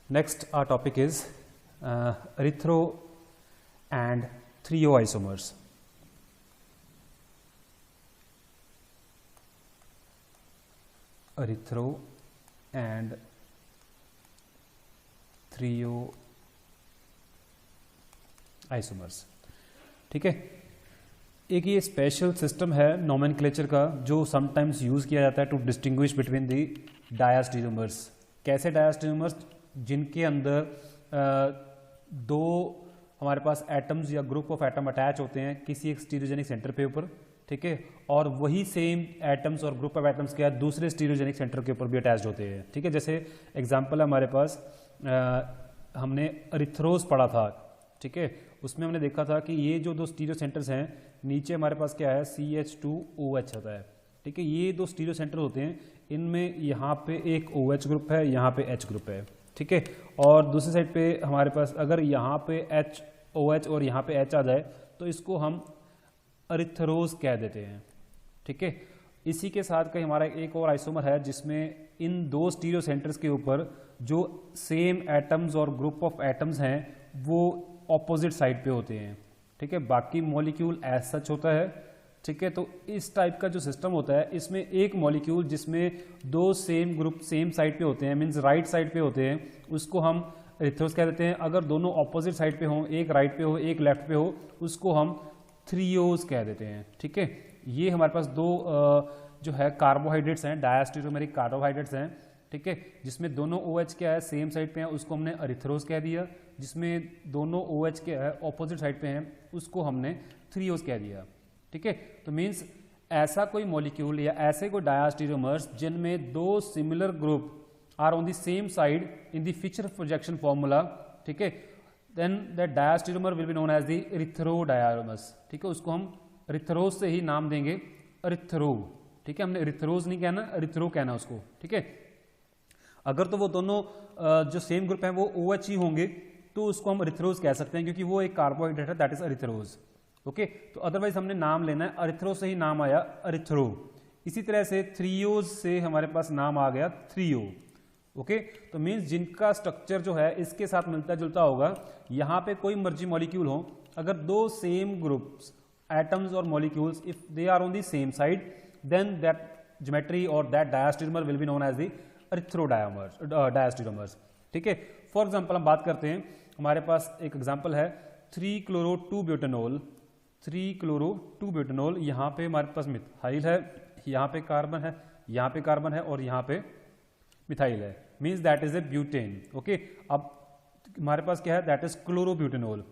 Next, our topic is erythro and threoisomers. Erythro and threoisomers. ठीक है, एक ये स्पेशल सिस्टम है नोमेनक्लेचर का जो समटाइम्स यूज़ किया जाता है to distinguish between the diastereomers. कैसे डायस्टीरियोमर्स? जिनके अंदर दो हमारे पास एटम्स या ग्रुप ऑफ एटम अटैच होते हैं किसी एक स्टीरियोजेनिक सेंटर पे ऊपर, ठीक है, और वही सेम एटम्स और ग्रुप ऑफ एटम्स के दूसरे स्टीरियोजेनिक सेंटर के ऊपर भी अटैच होते हैं. ठीक है, जैसे एग्जांपल है हमारे पास हमने एरिथ्रोज पढ़ा था. ठीक है, उसमें हमने देखा था कि ये जो दो स्टीरियो सेंटर्स हैं, नीचे हमारे पास क्या है CH2OH होता है. ठीक है, ये दो स्टीरियो सेंटर होते हैं, इनमें यहाँ पे एक OH ग्रुप है, यहाँ पे H ग्रुप है. ठीक है, और दूसरी साइड पे हमारे पास अगर यहाँ पे OH और यहाँ पे H आ जाए तो इसको हम एरिथ्रोज कह देते हैं. ठीक है, इसी के साथ का हमारा एक और आइसोमर है जिसमें इन दो स्टीरियो सेंटर्स के ऊपर जो सेम एटम्स और ग्रुप ऑफ एटम्स हैं वो ऑपोजिट साइड पे होते हैं. ठीक है, बाकी मॉलिक्यूल एज सच होता है. ठीक है, तो इस टाइप का जो सिस्टम होता है इसमें एक मॉलिक्यूल जिसमें दो सेम ग्रुप सेम साइड पे होते हैं, मीन्स राइट साइड पे होते हैं, उसको हम एरिथ्रोज कह देते हैं. अगर दोनों ऑपोजिट साइड पे हों, एक राइट पे हो एक लेफ्ट पे हो, उसको हम थ्रियोज कह देते हैं. ठीक है, ये हमारे पास दो जो है कार्बोहाइड्रेट्स हैं, डायस्टीरियोमेरिक कार्बोहाइड्रेट्स हैं. ठीक है, जिसमें दोनों OH क्या है सेम साइड पे हैं उसको हमने एरिथ्रोज कह दिया. जिसमें दोनों OH क्या है ऑपोजिट साइड पे हैं उसको हमने थ्रियोज कह दिया. ठीक है, तो मीन्स ऐसा कोई मॉलिक्यूल या ऐसे कोई डायस्टीरियोमर्स जिनमें दो similar group are on the same side in the Fischer projection formula. ठीक है, then that diastereomer will be known as the erythro dimers. ठीक है, उसको हम एरिथ्रोज से ही नाम देंगे एरिथ्रो. ठीक है, हमने एरिथ्रोज नहीं कहना, एरिथ्रो कहना उसको. ठीक है, अगर तो वो दोनों जो सेम ग्रुप हैं वो OH ही होंगे तो उसको हम एरिथ्रोज कह सकते हैं क्योंकि वो एक कार्बोहाइड्रेट है, दैट इज एरिथ्रोज. ओके, तो अदरवाइज हमने नाम लेना है, एरिथ्रो से ही नाम आया एरिथ्रो. इसी तरह से थ्रियोज से हमारे पास नाम आ गया थ्रियो. ओके, तो मीन्स जिनका स्ट्रक्चर जो है इसके साथ मिलता जुलता होगा. यहाँ पे कोई मर्जी मॉलिक्यूल हो, अगर दो सेम ग्रुप्स एटम्स और molecules if they are on the same side then that geometry और that diastereomer will be known as the diastereomers. ठीक है, फॉर एग्जांपल हम बात करते हैं, हमारे पास एक एग्जांपल है 3-chloro-2-butanol. 3-chloro-2-butanol, यहाँ पे हमारे पास मिथाइल है, यहाँ पे कार्बन है, यहाँ पे कार्बन है और यहाँ पे मिथाइल है, means that is a butane. Okay, अब हमारे पास क्या है, दैट इज क्लोरोब्यूटेनॉल.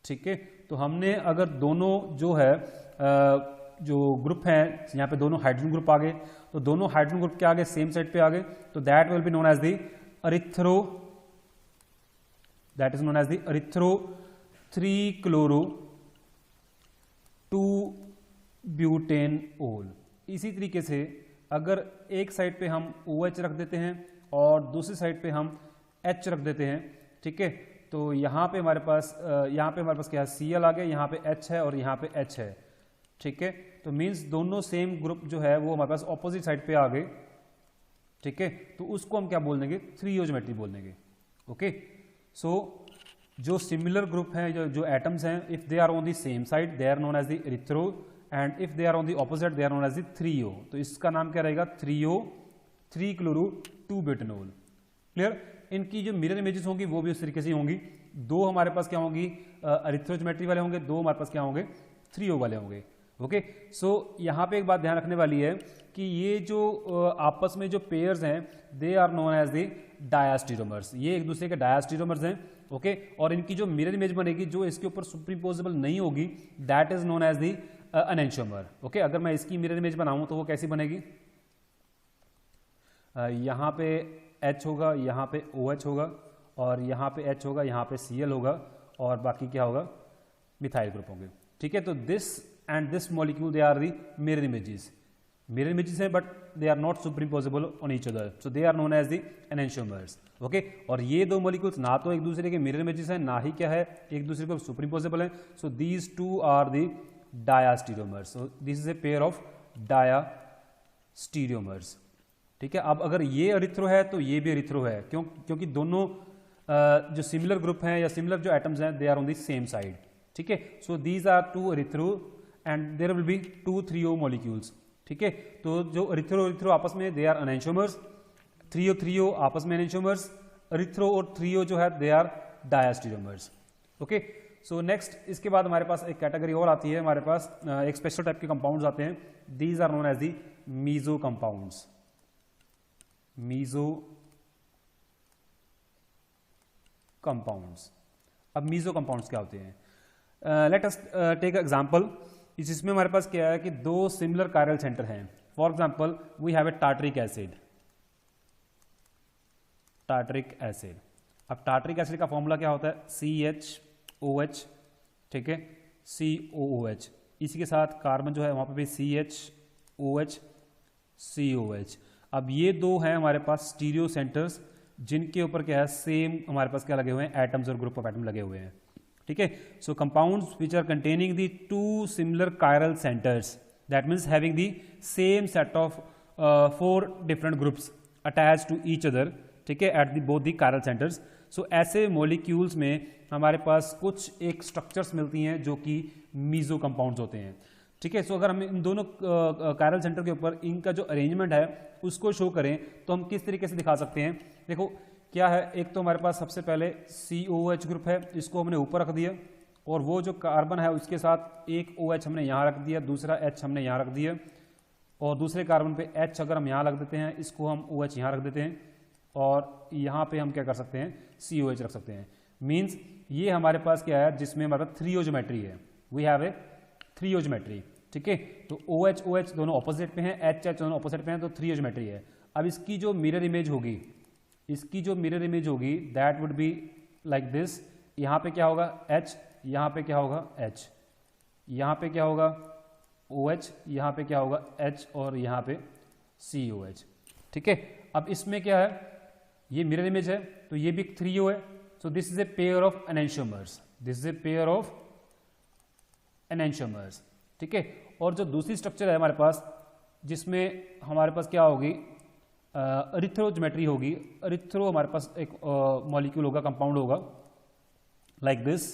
ठीक है, तो हमने अगर दोनों जो है जो ग्रुप हैं यहाँ पे दोनों हाइड्रोजन ग्रुप आ गए, तो दोनों हाइड्रोजन ग्रुप के आगे सेम साइड पे आ गए, तो that will be known as the erythro, that is known as the erythro 3-chloro-2-butanol. इसी तरीके से अगर एक साइड पे हम OH रख देते हैं और दूसरी साइड पे हम H रख देते हैं, ठीक है, तो यहाँ पे हमारे पास क्या है, Cl आ गया, यहाँ पे H है और यहाँ पे H है. ठीक है, तो मीन्स दोनों सेम ग्रुप जो है वो हमारे पास ऑपोजिट साइड पे आ गए. ठीक है, तो उसको हम क्या बोल देंगे, थ्रियो ज्योमेट्री बोल देंगे. ओके, सो जो सिमिलर ग्रुप हैं, जो एटम्स हैं, if they are on the same side they are known as the erythro and if they are on the opposite they are known as the threo. तो इसका नाम क्या रहेगा, थ्रियो 3-chloro-2-butanol. क्लियर? इनकी जो मिरर इमेजेस होंगी वो भी उस तरीके से होंगी. दो हमारे पास क्या होंगी, एरिथ्रो ज्योमेट्री वाले होंगे, दो हमारे पास क्या होंगे, थ्रियो वाले होंगे. ओके, सो यहाँ पे एक बात ध्यान रखने वाली है कि ये जो आपस में जो पेयर्स हैं they are known as the diastereomers. ये एक दूसरे के डायस्टीरियोमर्स हैं. ओके, और इनकी जो मिरर इमेज बनेगी जो इसके ऊपर सुपरइम्पोजेबल नहीं होगी that is known as the enantiomer. Okay, अगर मैं इसकी मिरर इमेज बनाऊं तो वो कैसी बनेगी, यहाँ पे H होगा, यहाँ पे OH होगा और यहाँ पे H होगा, यहाँ पे Cl होगा और बाकी क्या होगा, मिथाइल ग्रुप होंगे. ठीक है, तो this and this molecule they are the mirror images. Mirror images हैं but they are not superimposable on each other, so they are known as the enantiomers. Okay, और ये दो molecules ना तो एक दूसरे के mirror images हैं ना ही क्या है एक दूसरे को superimposable हैं. So these two are the diastereomers. So this is a pair of diastereomers. ठीक है, अब अगर ये एरिथ्रो है तो ये भी एरिथ्रो है, क्योंकि दोनों जो सिमिलर ग्रुप हैं या सिमिलर जो एटम्स हैं they are on the same side, ठीक है। So these are two erythro and there will be 2 3O molecules, ठीक है। तो जो एरिथ्रो एरिथ्रो आपस में they are enantiomers, 3O 3O आपस में एनेंटियोमर्स, एरिथ्रो और 3O जो है they are diastereomers, okay. So next इसके बाद हमारे पास एक कैटेगरी और आती है, हमारे पास एक स्पेशल टाइप के कंपाउंड्स आते हैं, these are known as the meso compounds. Meso compounds, अब मीजो कंपाउंड्स क्या होते हैं? लेट अस टेक एग्जांपल, जिसमें हमारे पास क्या है कि 2 सिमिलर कायरल सेंटर हैं। For example we have a tartaric acid, tartaric acid. अब टार्टरिक एसिड का फॉर्मूला क्या होता है? CHOH, ठीक है, COOH। इसी के साथ कार्बन जो है वहां पर भी CHOH COH। अब ये 2 हैं हमारे पास स्टीरियो सेंटर्स, जिनके ऊपर क्या है सेम हमारे पास क्या लगे हुए हैं? एटम्स और ग्रुप ऑफ एटम लगे हुए हैं, ठीक है। So compounds which are containing the 2 similar chiral centres, that means having the same set of 4 different groups attach to each other, ठीक है, at the both the chiral centres. So ऐसे molecules में हमारे पास कुछ एक स्ट्रक्चर्स मिलती हैं जो कि मीजो कंपाउंड्स होते हैं, ठीक है। सो अगर हम इन दोनों कायरल सेंटर के ऊपर इनका जो अरेंजमेंट है उसको शो करें तो हम किस तरीके से दिखा सकते हैं? देखो क्या है, एक तो हमारे पास सबसे पहले COH ग्रुप है, इसको हमने ऊपर रख दिया, और वो जो कार्बन है उसके साथ एक OH हमने यहाँ रख दिया, दूसरा H हमने यहाँ रख दिया, और दूसरे कार्बन पे H अगर हम यहाँ रख देते हैं, इसको हम OH यहाँ रख देते हैं, और यहाँ पे हम क्या कर सकते हैं? COH रख सकते हैं। मीन्स ये हमारे पास क्या है, जिसमें हमारे पास 3O ज्योमेट्री है, we have a 3O geometry, ठीक है। तो OH OH दोनों ऑपोजिट पे हैं, HH दोनों ऑपोजिट पे हैं, तो 3O ज्योमेट्री है। अब इसकी जो मिरर इमेज होगी, इसकी जो मिरर इमेज होगी that would be like this. यहाँ पे क्या होगा? H, यहाँ पे क्या होगा? H, यहाँ पे क्या होगा? OH, यहाँ पे क्या होगा? H, और यहाँ पे COH, ठीक है। अब इसमें क्या है, ये मिरर इमेज है, तो ये भी 3O है। So this is a pair of enantiomers, this is a pair of enantiomers, ठीक है। और जो दूसरी स्ट्रक्चर है हमारे पास, जिसमें हमारे पास क्या होगी? एरिथ्रो ज्योमेट्री होगी। एरिथ्रो हमारे पास एक मॉलिक्यूल होगा, कंपाउंड होगा लाइक दिस,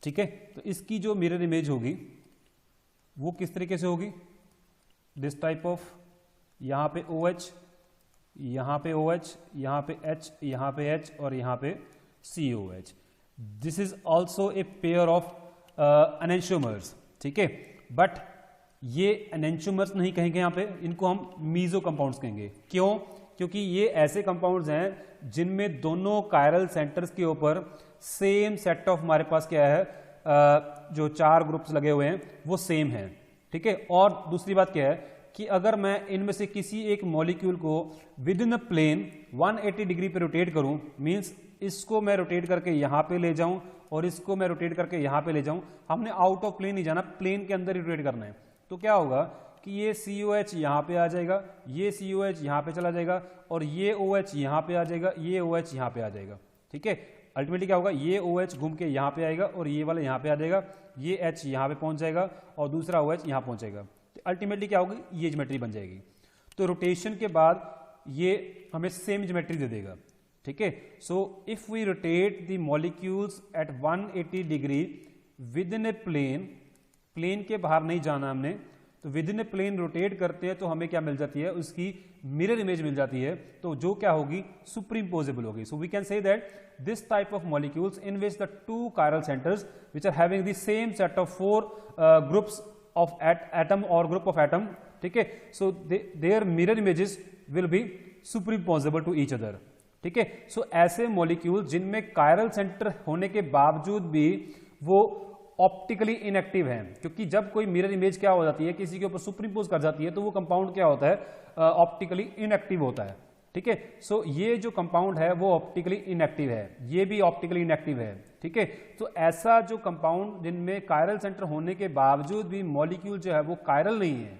ठीक है। तो इसकी जो मिरर इमेज होगी वो किस तरीके से होगी? दिस टाइप ऑफ, यहाँ पे OH, यहाँ पे OH, यहाँ पे H, यहाँ पे H, और यहाँ पे COH। This is also a pair of enantiomers, ठीक है। बट ये एनेंटियोमर्स नहीं कहेंगे यहाँ पे, इनको हम मीजो कंपाउंड्स कहेंगे। क्यों? क्योंकि ये ऐसे कंपाउंड्स हैं जिनमें दोनों कायरल सेंटर्स के ऊपर सेम सेट ऑफ हमारे पास क्या है, जो 4 ग्रुप्स लगे हुए हैं वो सेम है, ठीक है। और दूसरी बात क्या है कि अगर मैं इनमें से किसी एक मॉलिक्यूल को within a plane 180 degree पे रोटेट करूं, मींस इसको मैं रोटेट करके यहां पे ले जाऊं और इसको मैं रोटेट करके यहां पे ले जाऊं, हमने आउट ऑफ प्लेन नहीं जाना, प्लेन के अंदर ही रोटेट करना है। तो क्या होगा कि ये COH यहां पे आ जाएगा, ये COH यहां पे चला जाएगा, और ये OH यहां पे आ जाएगा, ये OH यहां पे आ जाएगा, ठीक है। अल्टीमेटली क्या होगा, ये OH घूम के यहां पे आएगा और ये वाला यहां पे आ जाएगा, ये H यहां पे पहुंच जाएगा और दूसरा OH यहां पहुंचेगा। तो अल्टीमेटली क्या होगी, ये ज्योमेट्री बन जाएगी। तो रोटेशन के बाद ये हमें सेम ज्योमेट्री दे देगा, ठीक है। So if we rotate the molecules at 180 degree within a plane, plane के बाहर नहीं जाना हमने, तो within a plane rotate करते हैं तो हमें क्या मिल जाती है, उसकी मिरर इमेज मिल जाती है, तो जो क्या होगी, सुपरइम्पोजेबल होगी। So we can say that this type of molecules in which the 2 chiral centers which are having the same set of 4 groups of atom or group of atom, ठीक है। सो their mirror images will be superimposable to each other, ठीक है। सो ऐसे molecule जिनमें chiral centre होने के बावजूद भी वो ऑप्टिकली इनएक्टिव है, क्योंकि जब कोई मिरर इमेज क्या हो जाती है, किसी के ऊपर सुपरइम्पोज कर जाती है, तो वो कंपाउंड क्या होता है, ऑप्टिकली इनएक्टिव होता है, ठीक है। सो ये जो कंपाउंड है वो ऑप्टिकली इनएक्टिव है, ये भी ऑप्टिकली इनएक्टिव है, ठीक है। तो ऐसा जो कंपाउंड जिनमें कायरल सेंटर होने के बावजूद भी मॉलिक्यूल जो है वो कायरल नहीं है,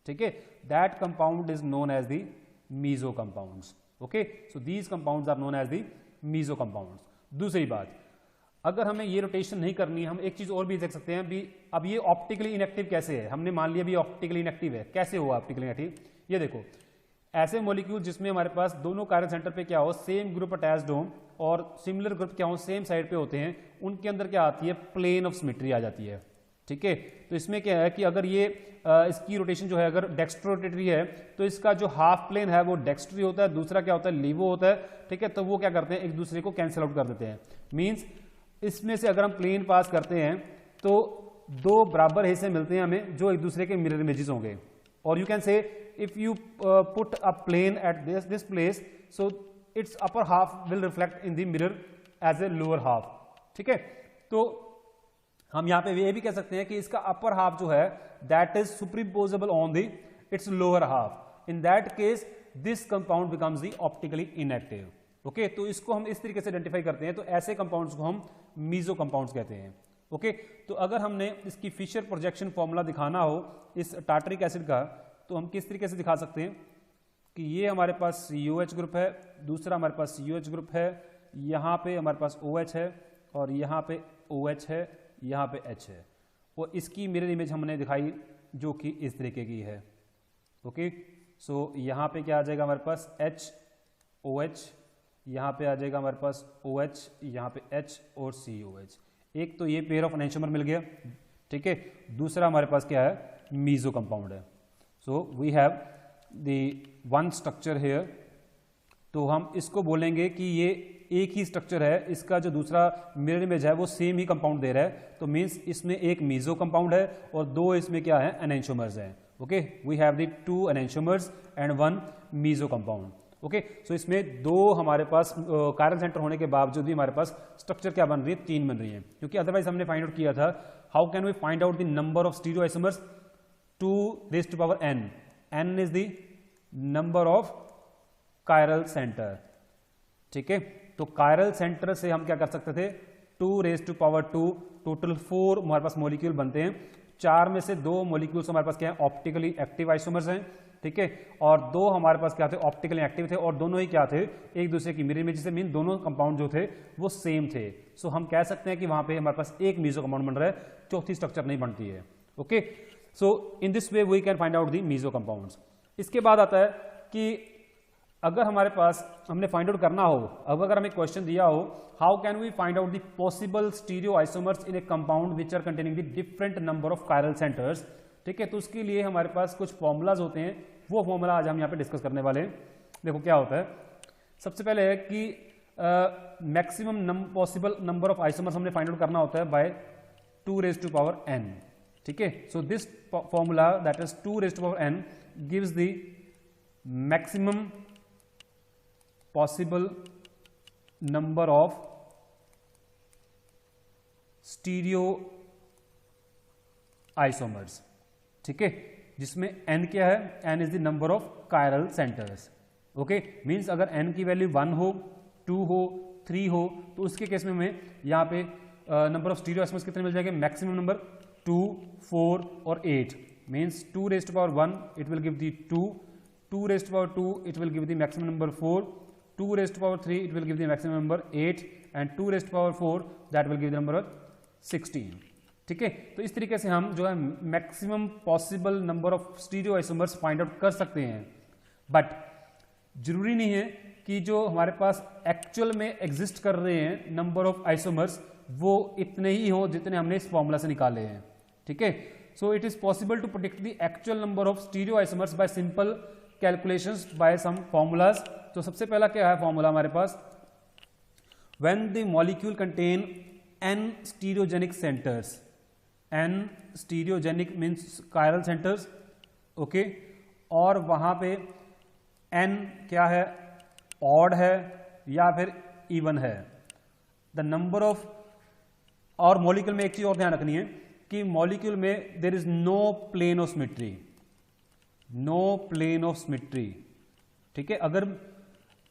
ठीक है, that compound is known as the meso compounds, okay. So these compounds are known as the meso compounds. दूसरी बात, अगर हमें ये रोटेशन नहीं करनी, हम एक चीज और भी देख सकते हैं भी, अब ये ऑप्टिकली इनएक्टिव कैसे है, हमने मान लिया भी ऑप्टिकली इनएक्टिव है, कैसे हुआ ऑप्टिकली इनएक्टिव, ये देखो ऐसे मॉलिक्यूल जिसमें हमारे पास दोनों कायरल सेंटर पे क्या हो, सेम ग्रुप अटैच्ड हो और सिमिलर ग्रुप क्या हो, सेम साइड पे होते हैं, उनके अंदर क्या आती है, प्लेन ऑफ सिमेट्री आ जाती है। ठीक है, तो इसमें क्या है कि अगर ये इसकी रोटेशन जो है अगर डेक्स्ट्रोरोटेटरी है तो इसका जो हाफ प्लेन है वो डेक्स्ट्री होता है, दूसरा क्या होता है, लीवो होता है। ठीक है, तो वो क्या करते हैं, एक दूसरे को कैंसिल आउट कर देते हैं। मीन्स इसमें से अगर हम प्लेन पास करते हैं तो दो बराबर हिस्से मिलते हैं हमें जो एक दूसरे के मिरर इमेजेस होंगे। और you can say if you put a plane at this place so its upper half will reflect in the mirror as a lower half. ठीक है, तो हम यहां पे ये भी कह सकते हैं कि इसका अपर हाफ जो है that is superimposable on the its lower half. In that case this compound becomes the optically inactive. Okay, तो इसको हम इस तरीके से आइडेंटिफाई करते हैं, तो ऐसे कंपाउंड्स को हम मीजो कंपाउंड्स कहते हैं। ओके, तो अगर हमने इसकी फिशर प्रोजेक्शन फॉर्मूला दिखाना हो इस टार्टरिक एसिड का, तो हम किस तरीके से दिखा सकते हैं कि ये हमारे पास COH ग्रुप है, दूसरा हमारे पास COH ग्रुप है, यहाँ पे हमारे पास OH है और यहाँ पे OH है, यहाँ पे H है, और इसकी मिरर इमेज हमने दिखाई जो कि इस तरीके की है। ओके, सो यहाँ पे क्या आ जाएगा हमारे पास HOH, यहाँ पे आ जाएगा हमारे पास OH, यहाँ पे H और COH। एक तो ये पेयर ऑफ एनेंटियोमर मिल गया। ठीक है, दूसरा हमारे पास क्या है, मीजो कंपाउंड है। So we have the one structure here, तो हम इसको बोलेंगे कि ये एक ही स्ट्रक्चर है, इसका जो दूसरा मिरर इमेज है वो सेम ही कंपाउंड दे रहा है, तो मीन्स इसमें एक मीजो कंपाउंड है और दो इसमें क्या है, एनेंटियोमर्स हैं। Okay, we have the 2 enantiomers and 1 meso compound. Okay, so इसमें दो हमारे पास कायरल सेंटर होने के बावजूद भी हमारे पास स्ट्रक्चर क्या बन रही है, 3 बन रही है, क्योंकि अदरवाइज हमने फाइंड आउट किया था how can we find out the number of stereo isomers, 2n, n is the number of chiral center. ठीक है, तो कायरल सेंटर से हम क्या कर सकते थे, 2⁻², टोटल 4 हमारे पास मॉलिक्यूल बनते हैं, 4 में से 2 मॉलिक्यूल्स हमारे पास क्या है, ऑप्टिकली एक्टिव आइसोमर्स हैं। ठीक है, और 2 हमारे पास क्या थे, ऑप्टिकली एक्टिव थे, और दोनों ही क्या थे, एक दूसरे की मिरर इमेज से, मीन दोनों कंपाउंड जो थे वो सेम थे। सो हम कह सकते हैं कि वहां पे हमारे पास एक मीजो कंपाउंड बन रहा है, चौथी स्ट्रक्चर नहीं बनती है। Okay, so in this way we can find out the meso compounds. इसके बाद आता है कि अगर हमारे पास हमने फाइंड आउट करना हो, अब अगर हमें क्वेश्चन दिया हो how can we find out the possible stereo isomers in a compound which are containing the different number of chiral centers. ठीक है, तो उसके लिए हमारे पास कुछ फॉर्मूलाज होते हैं, वो फॉर्मूला आज हम यहाँ पे डिस्कस करने वाले हैं। देखो क्या होता है, सबसे पहले है कि maximum possible number of isomers हमने फाइंड आउट करना होता है बाय 2⁻n। ठीक है, so this formula that is 2⁻n gives the maximum possible number of stereo isomers. ठीक है, जिसमें n क्या है, n is the number of chiral centres. Okay, means अगर n की वैल्यू 1 हो, 2 हो, 3 हो, तो उसके केस में हमें यहाँ पे नंबर ऑफ स्टीरियो आइसोमर्स कितने मिल जाएंगे, मैक्सिमम नंबर 2, 4 और 8। Means 2⁻1 it will give the 2, 2⁻2 it will give the maximum number 4, 2⁻3 it will give the maximum number 8 and 2⁻4 that will give the number 16। ठीक है, तो इस तरीके से हम जो है maximum possible number of stereo isomers find out कर सकते हैं। बट जरूरी नहीं है कि जो हमारे पास एक्चुअल में एग्जिस्ट कर रहे हैं नंबर ऑफ आइसोमर्स वो इतने ही हो जितने हमने इस फॉर्मूला से निकाले हैं। ठीक है, so it is possible to predict the actual number of stereo isomers by simple calculations by some formulas. तो सबसे पहला क्या है फॉर्मूला हमारे पास, when the molecule contain n stereogenic centres, n stereogenic means chiral centres. Okay, और वहां पे n क्या है, ऑड है या फिर इवन है, द नंबर ऑफ, और मॉलिक्यूल में एक चीज और ध्यान रखनी है कि मॉलिक्यूल में there is no plane of symmetry, no plane of symmetry. ठीक है, अगर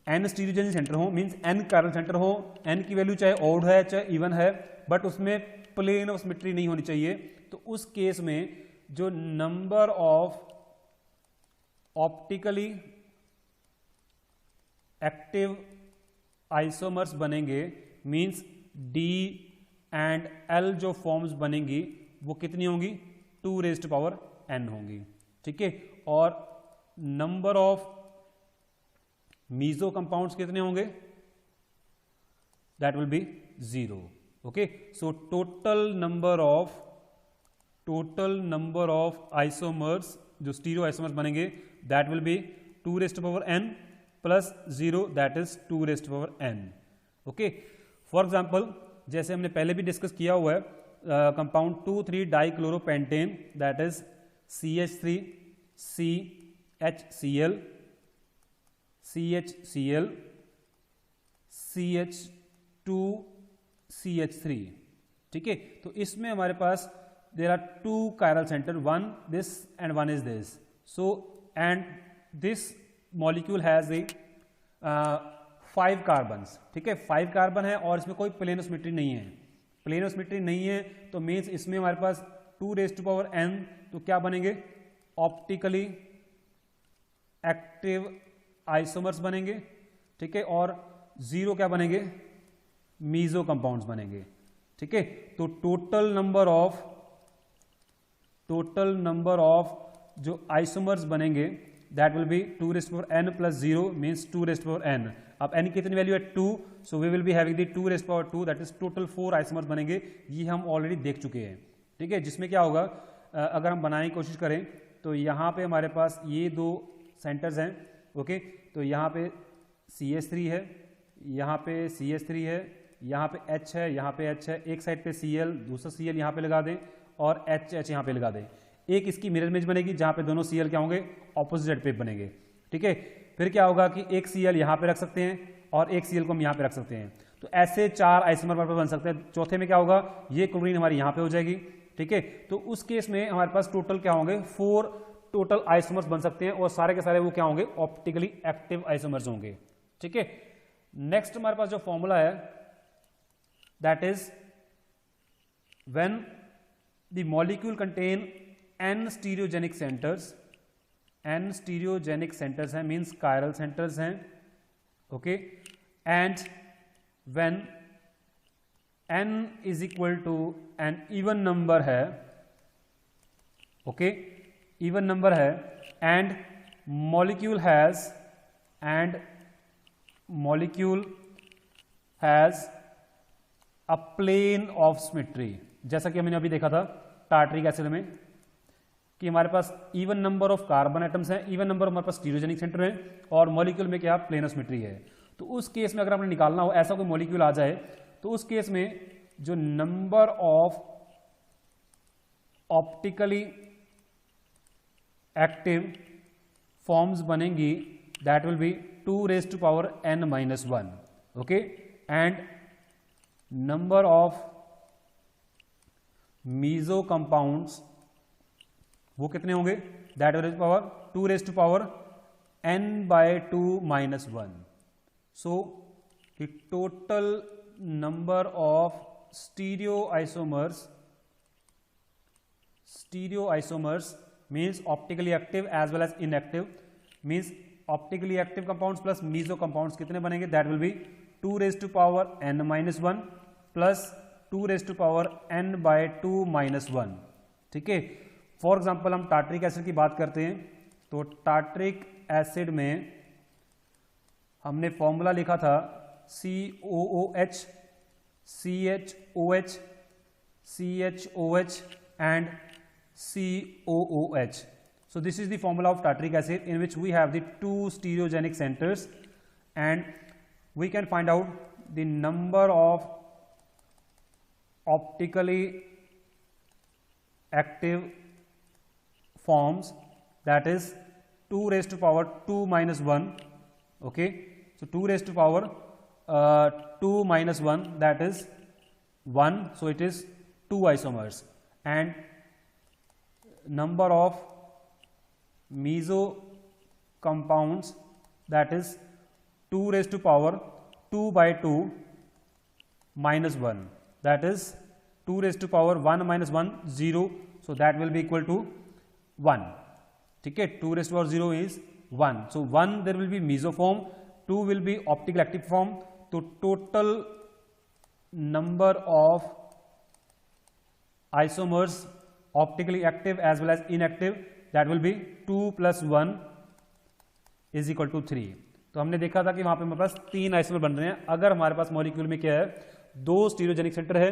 n स्टीरियोजेनिक सेंटर हो मींस n कायरल सेंटर हो, n की वैल्यू चाहे ऑड है चाहे इवन है, बट उसमें प्लेन ऑफ सिमेट्री नहीं होनी चाहिए, तो उस केस में जो number of optically active isomers बनेंगे मींस D एंड L जो फॉर्म्स बनेंगी वो कितनी होंगी, 2⁻n होंगी। ठीक है, और नंबर ऑफ मीजो कंपाउंड्स कितने होंगे? That will be 0. Okay, so total number of isomers, जो स्टीरियो आइसोमर्स बनेंगे, that will be 2 raised to power n plus 0, that is 2 raised to power n. Okay, for example जैसे हमने पहले भी discuss किया हुआ है, compound 2,3 dichloropentane, that is CH3 CHCl CHCl CH2 CH3. ठीक है, तो इसमें हमारे पास there are 2 chiral center, one this and one is this. So and this molecule has a 5 carbons. ठीक है, 5 कार्बन है और इसमें कोई प्लेनो सिमेट्री नहीं है. प्लेनो सिमेट्री नहीं है तो मीन्स इसमें हमारे पास 2 raised to power n, तो क्या बनेंगे? ऑप्टिकली एक्टिव आइसोमर्स बनेंगे. ठीक है, और 0 क्या बनेंगे? मीजो कंपाउंड्स बनेंगे. ठीक है, तो टोटल नंबर ऑफ जो आइसोमर्स बनेंगे that will be 2 raised to power n plus 0 means 2 raised to power n. अब n कितनी वैल्यू है? 2. So we will be having the 2 raised to power 2, that is total 4 isomers बनेंगे. ये हम already देख चुके हैं. ठीक है, जिसमें क्या होगा, अगर हम बनाने की कोशिश करें तो यहाँ पे हमारे पास ये 2 सेंटर्स हैं. ओके, तो यहाँ पे CH3 है, यहाँ पे CH3 है, यहाँ पे H है, यहाँ पे H है. एक साइड पे Cl, दूसरा Cl यहाँ पे लगा दें और H यहाँ पे लगा दें. एक इसकी मिरर इमेज बनेगी जहाँ पे दोनों Cl क्या होंगे? ऑपोजिट पे बनेंगे. ठीक है, फिर क्या होगा कि एक Cl यहाँ पे रख सकते हैं और एक Cl को हम यहाँ पे रख सकते हैं. तो ऐसे 4 आइसोमर हमारे पास बन सकते हैं. चौथे में क्या होगा? ये क्लोरीन हमारी यहाँ पे हो जाएगी. ठीक है, तो उस केस में हमारे पास टोटल क्या होंगे? 4 टोटल आइसोमर्स बन सकते हैं और सारे के सारे वो क्या होंगे? ऑप्टिकली एक्टिव आइसोमर्स होंगे. ठीक है, नेक्स्ट हमारे पास जो फॉर्मूला है that is when the molecule contain n stereogenic centres. n stereogenic centers हैं, मीन्स कायरल सेंटर्स हैं. Okay, and when n is equal to an even number है. ओके, इवन नंबर है and molecule has a plane of symmetry. जैसा कि हमने अभी देखा था टार्टरिक एसिड में कि हमारे पास even number of carbon atoms हैं, इवन नंबर हमारे पास स्टीरियोजेनिक सेंटर है और मॉलिक्यूल में क्या? प्लेन ऑफ सिमेट्री है. तो उस केस में अगर आपने निकालना हो ऐसा कोई मॉलिक्यूल आ जाए तो उस केस में जो number of optically active forms बनेंगी that will be 2 raised to power n minus 1. Okay, and number of meso compounds वो कितने होंगे? That will power 2 raised to power n by 2 minus 1. So the total number of stereoisomers means optically active as well as inactive, means optically active compounds plus meso compounds कितने बनेंगे? that will be 2 raised to power n minus 1 plus 2 raised to power n by 2 minus 1. ठीक है, for example हम tartaric acid की बात करते हैं तो टार्टरिक एसिड में हमने फॉर्मूला लिखा था COOH, CHOH, CHOH and COOH. So this is the formula of tartaric acid in which we have the 2 stereogenic centers and we can find out the number of optically active forms, that is 2 raised to power 2 minus 1. Okay, so 2 raised to power 2 minus 1, that is 1, so it is 2 isomers, and number of meso compounds, that is 2 raised to power 2 by 2 minus 1, that is 2 raised to power 1 minus 1 0, so that will be equal to 1. ठीक है, 2 raised to power 0 is 1, so 1 there will be mesoform, 2 will be optical active form. तो total number of isomers optically active as well as inactive, that will be 2 plus 1 is equal to 3. तो हमने देखा था कि वहां पे हमारे पास 3 isomer बन रहे हैं। अगर हमारे पास मॉलिक्यूल में क्या है, 2 स्टीरियोजेनिक सेंटर है,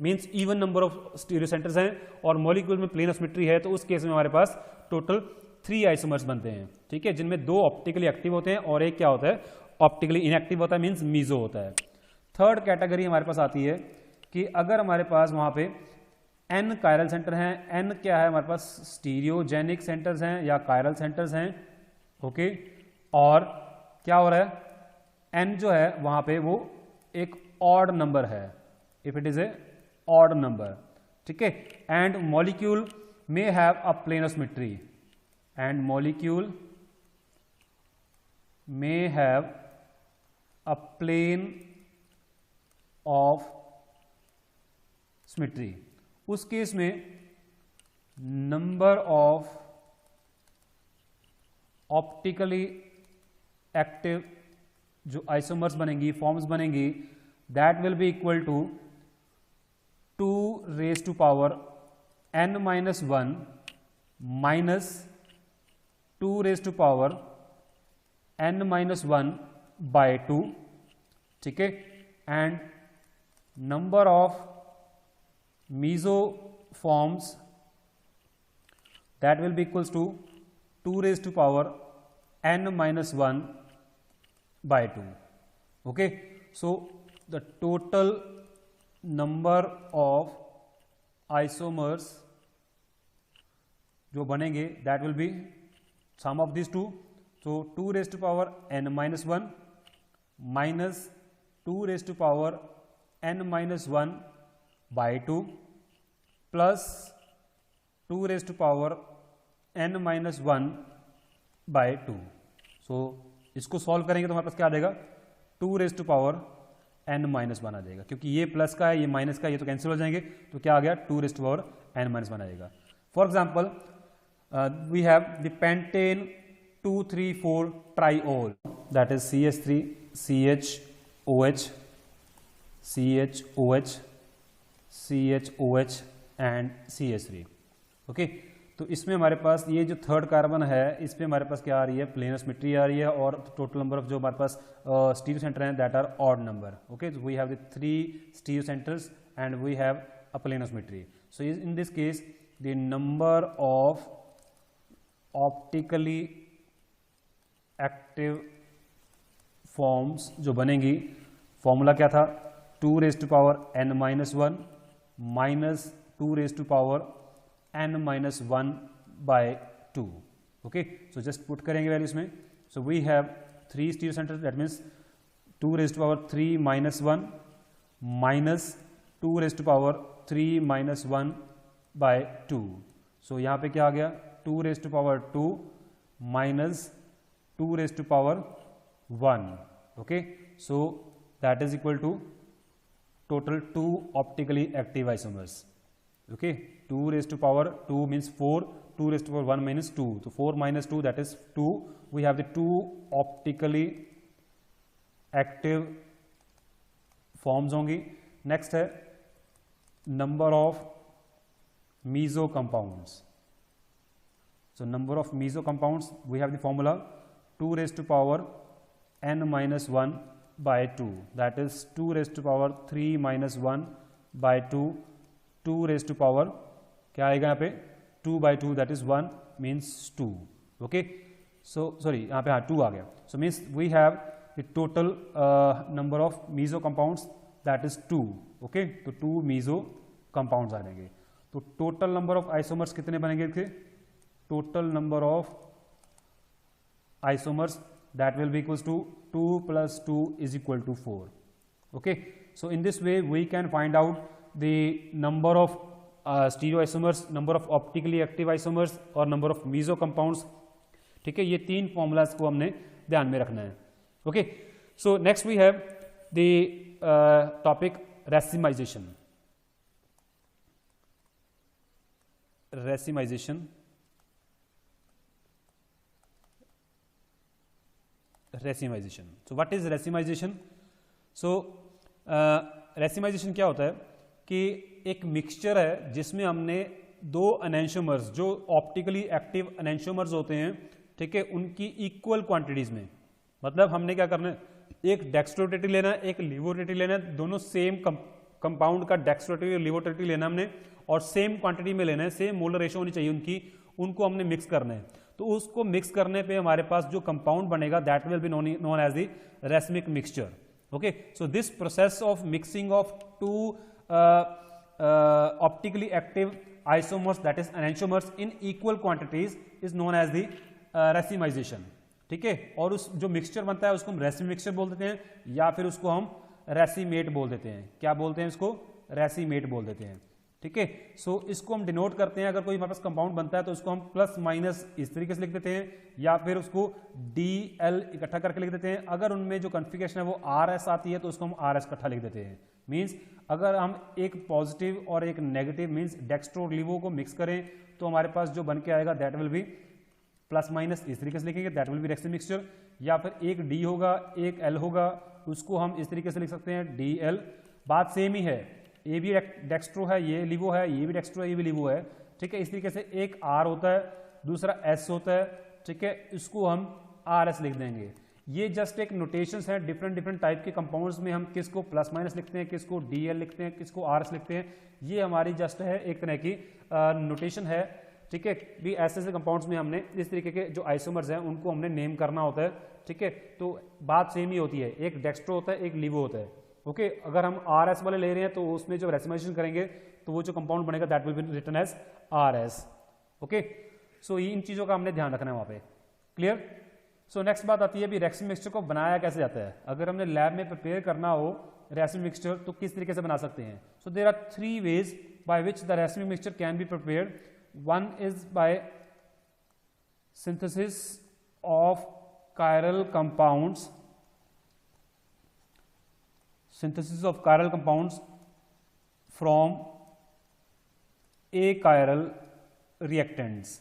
means even number of stereo centres हैं, और मॉलिक्यूल में प्लेन ऑफ सिमेट्री है, तो उस केस में हमारे पास टोटल 3 आइसोमर्स बनते हैं, ठीक है, जिनमें 2 ऑप्टिकली एक्टिव होते हैं और एक क्या होता है, ऑप्टिकली इनएक्टिव होता है, मींस मीजो होता है। थर्ड कैटेगरी हमारे पास आती है कि अगर हमारे पास वहां पे n कायरल सेंटर हैं, n क्या है हमारे पास, स्टीरियोजेनिक सेंटर्स हैं या कायरल सेंटर्स हैं, ओके, और क्या हो रहा है, n जो है वहां पे वो एक ऑड नंबर है, if it is a odd number, ठीक है, and molecule may have a plane of symmetry and molecule may have a plane of symmetry। उस केस में नंबर ऑफ ऑप्टिकली एक्टिव जो आइसोमर्स बनेंगी, फॉर्म्स बनेंगी, that will be equal to 2 raise to power n minus 1 minus 2 raised to power n minus 1 by 2, ठीक है, and number of mesoforms that will be equals to 2 raised to power n minus 1 by 2, okay, so the total number of isomers जो बनेंगे that will be sum of this 2, so 2 raised to power n minus 1 minus 2 raised to power n minus 1 by 2 plus 2 raised to power n minus 1 by 2। so इसको solve करेंगे तो हमारे पास क्या आ जाएगा, 2 raised to power n minus 1 आ जाएगा, क्योंकि ये plus का है, ये माइनस का है, ये तो कैंसिल हो जाएंगे, तो क्या आ गया, 2 raised to power n minus 1 आ जाएगा। For example we have the pentane 2,3,4 triol, that is CH3 CHOH CHOH CHOH and CH3, okay, तो इसमें हमारे पास ये जो थर्ड कार्बन है, इस पे हमारे पास क्या आ रही है, प्लेन ऑफ सिमेट्री आ रही है, और टोटल नंबर ऑफ जो हमारे पास स्टीरियो सेंटर हैं that are odd number, okay, so we have the 3 stereo centers and we have a plane of symmetry। so in this case the number of optically active forms जो बनेंगी, formula क्या था, 2 raised to power n minus 1 minus 2 raised to power n minus 1 by 2, okay, so just put करेंगे values में। so we have 3 stereo centre, that means 2 raised to power 3 minus 1 minus 2 raised to power 3 minus 1 by 2, so यहाँ पे क्या आ गया, 2 raised to power 2 minus 2 raised to power 1, okay, so that is equal to total 2 optically active isomers, okay, 2 raised to power 2 means 4, 2 raised to power 1 minus 2, so 4 minus 2 that is 2, we have the 2 optically active forms होंगी। Next है number of meso compounds, so number of meso compounds we have the formula 2 raised to power n minus 1 by 2, that is 2 raised to power 3 minus 1 by 2, 2 raised to power क्या आएगा यहाँ पे 2 by 2 that is 1 means 2, okay, so sorry यहाँ पे हाँ 2 आ गया, so means we have the total number of meso compounds that is 2, okay, तो 2 meso compounds आ जाएंगे। तो टोटल नंबर ऑफ आइसोमर्स कितने बनेंगे थे, total number of isomers that will be equals to 2 + 2 is equal to 4, okay, so in this way we can find out the number of stereo isomers, number of optically active isomers और number of meso compounds, ठीक है, ये 3 formulas को हमने ध्यान में रखना है, okay. So next we have the topic racemization. Racemization, racemization, so what is racemization? So racemization क्या होता है कि एक मिक्सचर है जिसमें हमने 2 एनेंशियोमर्स जो ऑप्टिकली एक्टिव एनेंशियोमर्स होते हैं, ठीक है, उनकी इक्वल क्वांटिटीज में, मतलब हमने क्या करना है, एक डेक्स्ट्रोरेटिव लेना है, एक लिवोरेटिव लेना है, दोनों सेम कंपाउंड का डेक्स्ट्रोरेटिव और लिवोरेटिव लेना हमने, और सेम क्वांटिटी में लेना है, सेम मोलर रेशो होनी चाहिए उनकी, उनको हमने मिक्स करना है। तो उसको मिक्स करने पे हमारे पास जो कंपाउंड बनेगा that will be known as the racemic mixture. Okay, so this process of mixing of two optically active isomers that is enantiomers in equal quantities is known as the racemisation. ठीक है, और उस जो mixture बनता है उसको हम रेसिम mixture बोल देते हैं, या फिर उसको हम रेसिमेट बोल देते हैं। क्या बोलते हैं इसको? रेसिमेट बोल देते हैं। ठीक है, सो इसको हम डिनोट करते हैं, अगर कोई हमारे पास कंपाउंड बनता है तो उसको हम प्लस माइनस इस तरीके से लिख देते हैं, या फिर उसको DL इकट्ठा करके लिख देते हैं। अगर उनमें जो कॉन्फ़िगरेशन है वो RS आती है तो उसको हम RS इकट्ठा लिख देते हैं। मीन्स अगर हम एक पॉजिटिव और एक नेगेटिव मीन्स डेक्स्ट्रो और लिवो को मिक्स करें तो हमारे पास जो बन के आएगा that will B plus minus इस तरीके से लिखेंगे, that will be racemic mixture. या फिर एक D होगा, एक L होगा, उसको हम इस तरीके से लिख सकते हैं DL। बात सेम ही है, ये भी डेक्स्ट्रो है, ये लिवो है, ये भी डेक्स्ट्रो है, ये भी लिवो है। ठीक है, इस तरीके से एक R होता है, दूसरा S होता है। ठीक है, इसको हम RS लिख देंगे। ये जस्ट एक नोटेशंस है, डिफरेंट टाइप के कंपाउंड्स में हम किसको प्लस माइनस लिखते हैं, किसको DL लिखते हैं, किसको RS लिखते हैं। ये हमारी जस्ट है एक तरह की नोटेशन है। ठीक है, भी ऐसे कंपाउंड्स में हमने इस तरीके के जो आइसोमर्स हैं उनको हमने नेम करना होता है। ठीक है, तो बात सेम ही होती है, एक डेक्स्ट्रो होता है, एक लिवो होता है। ओके, अगर हम RS वाले ले रहे हैं तो उसमें जो रेसिमाइजेशन करेंगे तो वो जो कंपाउंड बनेगा that will be written as RS। Okay, so इन चीज़ों का हमने ध्यान रखना है वहाँ पे। क्लियर? सो नेक्स्ट बात आती है भी रेसिम मिक्सचर को बनाया कैसे जाता है। अगर हमने लैब में प्रिपेयर करना हो रेसिम मिक्सचर तो किस तरीके से बना सकते हैं। So there are 3 ways by which the racemic mixture can be prepared. One is by synthesis of chiral compounds, synthesis of chiral compounds from achiral reactants।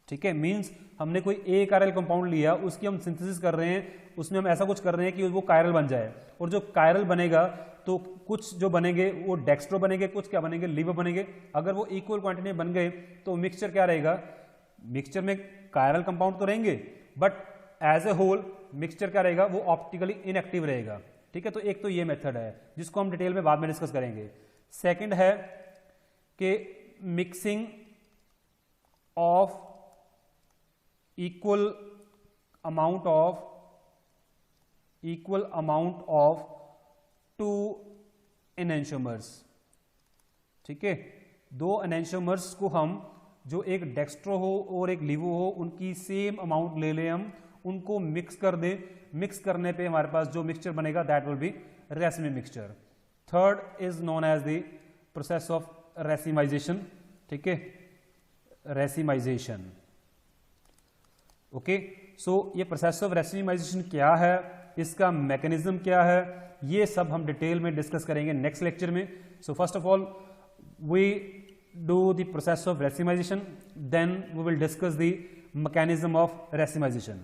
ठीक है, मीन्स हमने कोई achiral कंपाउंड लिया, उसकी हम सिंथेसिस कर रहे हैं, उसमें हम ऐसा कुछ कर रहे हैं कि वो कायरल बन जाए, और जो कायरल बनेगा तो कुछ जो बनेंगे वो डेक्स्ट्रो बनेंगे, कुछ क्या बनेंगे, लिवो बनेंगे। अगर वो इक्वल क्वांटिटी में बन गए तो मिक्सचर क्या रहेगा, मिक्सचर में कायरल कंपाउंड तो रहेंगे but as a whole mixture क्या रहेगा, वो ऑप्टिकली इनएक्टिव रहेगा। ठीक है, तो एक तो ये मेथड है जिसको हम डिटेल में बाद में डिस्कस करेंगे। सेकंड है कि mixing of equal amount of 2 enantiomers. ठीक है, 2 एनेंटियोमर्स को हम जो एक डेक्स्ट्रो हो और एक लिवो हो उनकी सेम अमाउंट ले लें, हम उनको मिक्स कर दें। मिक्स करने पे हमारे पास जो मिक्सचर बनेगा that will be racemic mixture. Third is known as the process of racemization. ठीक है, रेसिमाइजेशन। ओके, सो ये प्रोसेस ऑफ रेसिमाइजेशन क्या है, इसका मैकेनिज्म क्या है, ये सब हम डिटेल में डिस्कस करेंगे नेक्स्ट लेक्चर में। So first of all we do the process of racemization, then we will discuss the mechanism of racemization।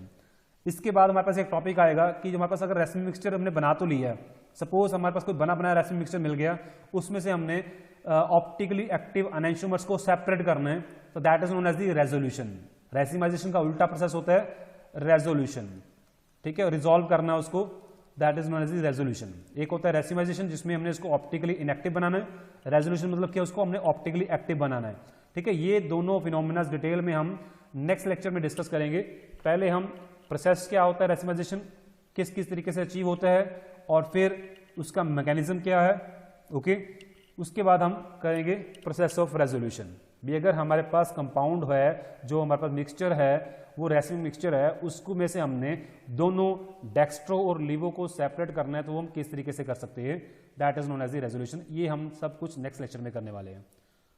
इसके बाद हमारे पास एक टॉपिक आएगा कि जो हमारे पास अगर रेसिम मिक्सचर हमने बना तो लिया है, सपोज हमारे पास कोई बना बनाया रेसिम मिक्सचर मिल गया, उसमें से हमने ऑप्टिकली एक्टिव एनेंटियोमर्स को सेपरेट करना है, तो that is known as the resolution. Racemization का उल्टा प्रोसेस होता है रेजोल्यूशन। ठीक है, रिजॉल्व करना है उसको, that is known as the resolution. एक होता है रेसिमाइजेशन जिसमें हमने इसको ऑप्टिकली इनएक्टिव बनाना है, रेजोल्यूशन मतलब क्या, उसको हमने ऑप्टिकली एक्टिव बनाना है। ठीक है, ये दोनों फिनोमिना डिटेल में हम नेक्स्ट लेक्चर में डिस्कस करेंगे। पहले हम प्रोसेस क्या होता है रेसिमाइजेशन, किस किस तरीके से अचीव होता है, और फिर उसका मैकेनिज्म क्या है। ओके, उसके बाद हम करेंगे प्रोसेस ऑफ रेजोल्यूशन। भी अगर हमारे पास कंपाउंड है, जो हमारे पास मिक्सचर है वो रेसिम मिक्सचर है, उसको में से हमने दोनों डेक्स्ट्रो और लिवो को सेपरेट करना है, तो वो हम किस तरीके से कर सकते हैं, that is known as the resolution. ये हम सब कुछ नेक्स्ट लेक्चर में करने वाले हैं।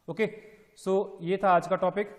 ओके, सो ये था आज का टॉपिक।